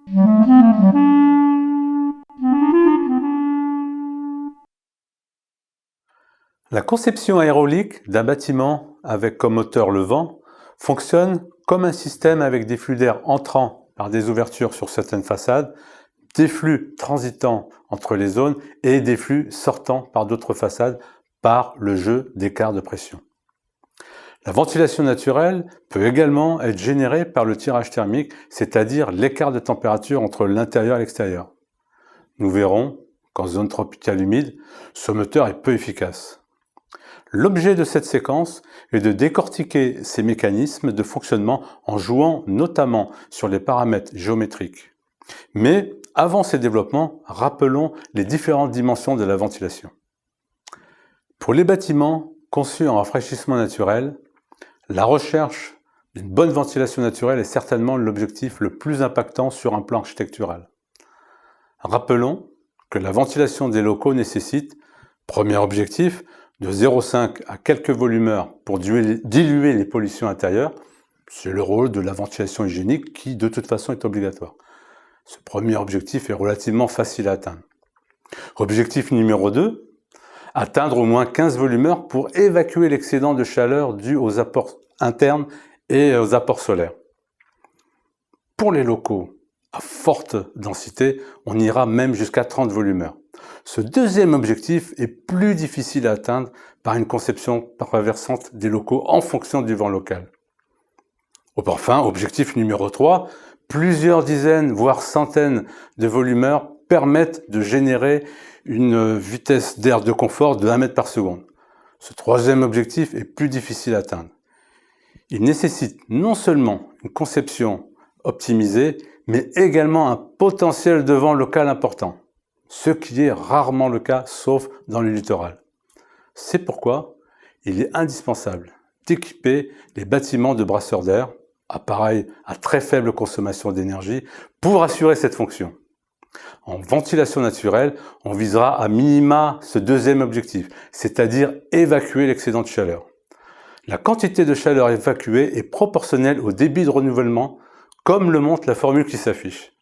La conception aéraulique d'un bâtiment avec comme moteur le vent fonctionne comme un système avec des flux d'air entrant par des ouvertures sur certaines façades, des flux transitant entre les zones et des flux sortant par d'autres façades par le jeu d'écarts de pression. La ventilation naturelle peut également être générée par le tirage thermique, c'est-à-dire l'écart de température entre l'intérieur et l'extérieur. Nous verrons qu'en zone tropicale humide, ce moteur est peu efficace. L'objet de cette séquence est de décortiquer ces mécanismes de fonctionnement en jouant notamment sur les paramètres géométriques. Mais avant ces développements, rappelons les différentes dimensions de la ventilation. Pour les bâtiments conçus en rafraîchissement naturel, la recherche d'une bonne ventilation naturelle est certainement l'objectif le plus impactant sur un plan architectural. Rappelons que la ventilation des locaux nécessite, premier objectif, de 0,5 à quelques volumeurs pour diluer les pollutions intérieures. C'est le rôle de la ventilation hygiénique qui, de toute façon, est obligatoire. Ce premier objectif est relativement facile à atteindre. Objectif numéro 2, atteindre au moins 15 volumeurs pour évacuer l'excédent de chaleur dû aux apports internes et aux apports solaires. Pour les locaux à forte densité, on ira même jusqu'à 30 volumeurs. Ce deuxième objectif est plus difficile à atteindre par une conception traversante des locaux en fonction du vent local. Enfin, objectif numéro 3, plusieurs dizaines, voire centaines de volumeurs permettent de générer une vitesse d'air de confort de 1 mètre par seconde. Ce troisième objectif est plus difficile à atteindre. Il nécessite non seulement une conception optimisée, mais également un potentiel de vent local important, ce qui est rarement le cas, sauf dans le littoral. C'est pourquoi il est indispensable d'équiper les bâtiments de brasseurs d'air, appareils à très faible consommation d'énergie, pour assurer cette fonction. En ventilation naturelle, on visera à minima ce deuxième objectif, c'est-à-dire évacuer l'excédent de chaleur. La quantité de chaleur évacuée est proportionnelle au débit de renouvellement, comme le montre la formule qui s'affiche.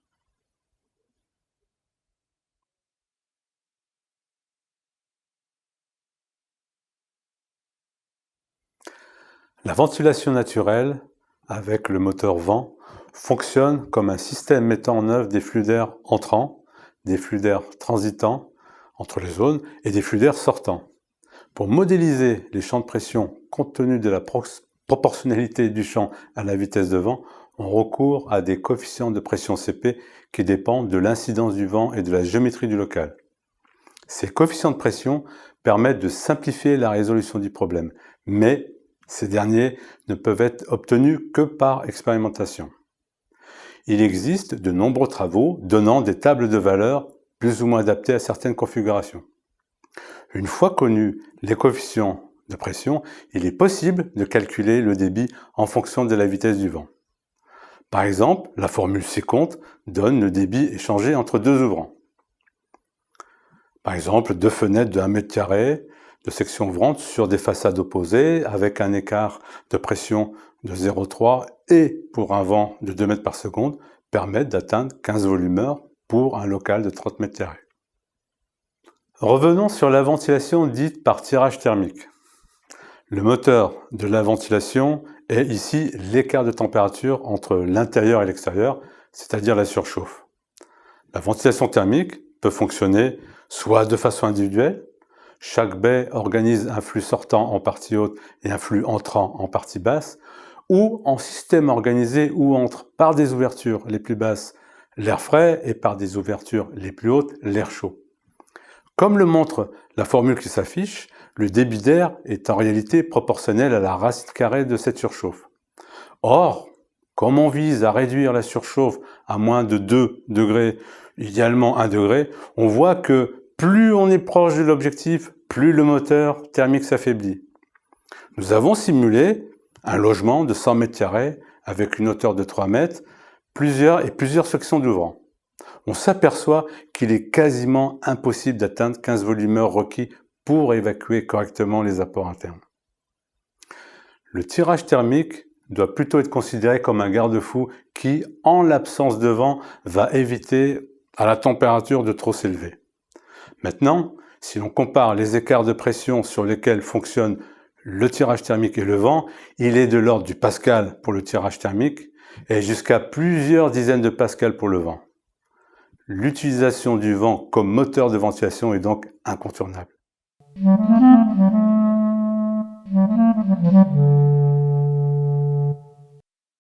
La ventilation naturelle, avec le moteur vent, fonctionne comme un système mettant en œuvre des flux d'air entrants, des flux d'air transitants entre les zones et des flux d'air sortants. Pour modéliser les champs de pression compte tenu de la proportionnalité du champ à la vitesse de vent, on recourt à des coefficients de pression CP qui dépendent de l'incidence du vent et de la géométrie du local. Ces coefficients de pression permettent de simplifier la résolution du problème, mais ces derniers ne peuvent être obtenus que par expérimentation. Il existe de nombreux travaux donnant des tables de valeurs plus ou moins adaptées à certaines configurations. Une fois connus les coefficients de pression, il est possible de calculer le débit en fonction de la vitesse du vent. Par exemple, la formule ci-contre donne le débit échangé entre deux ouvrants. Par exemple, deux fenêtres de 1 mètre carré de section ouvrante sur des façades opposées avec un écart de pression de 0,3 et pour un vent de 2 mètres par seconde permettent d'atteindre 15 volumeurs pour un local de 30 mètres carrés. Revenons sur la ventilation dite par tirage thermique. Le moteur de la ventilation est ici l'écart de température entre l'intérieur et l'extérieur, c'est-à-dire la surchauffe. La ventilation thermique peut fonctionner soit de façon individuelle, chaque baie organise un flux sortant en partie haute et un flux entrant en partie basse, ou en système organisé où entre par des ouvertures les plus basses l'air frais et par des ouvertures les plus hautes l'air chaud. Comme le montre la formule qui s'affiche, le débit d'air est en réalité proportionnel à la racine carrée de cette surchauffe. Or, comme on vise à réduire la surchauffe à moins de 2 degrés, idéalement 1 degré, on voit que plus on est proche de l'objectif, plus le moteur thermique s'affaiblit. Nous avons simulé un logement de 100 mètres carrés avec une hauteur de 3 mètres, plusieurs sections d'ouvrants. On s'aperçoit qu'il est quasiment impossible d'atteindre 15 volumeurs requis pour évacuer correctement les apports internes. Le tirage thermique doit plutôt être considéré comme un garde-fou qui, en l'absence de vent, va éviter à la température de trop s'élever. Maintenant, si l'on compare les écarts de pression sur lesquels fonctionne le tirage thermique et le vent, il est de l'ordre du pascal pour le tirage thermique et jusqu'à plusieurs dizaines de pascal pour le vent. L'utilisation du vent comme moteur de ventilation est donc incontournable.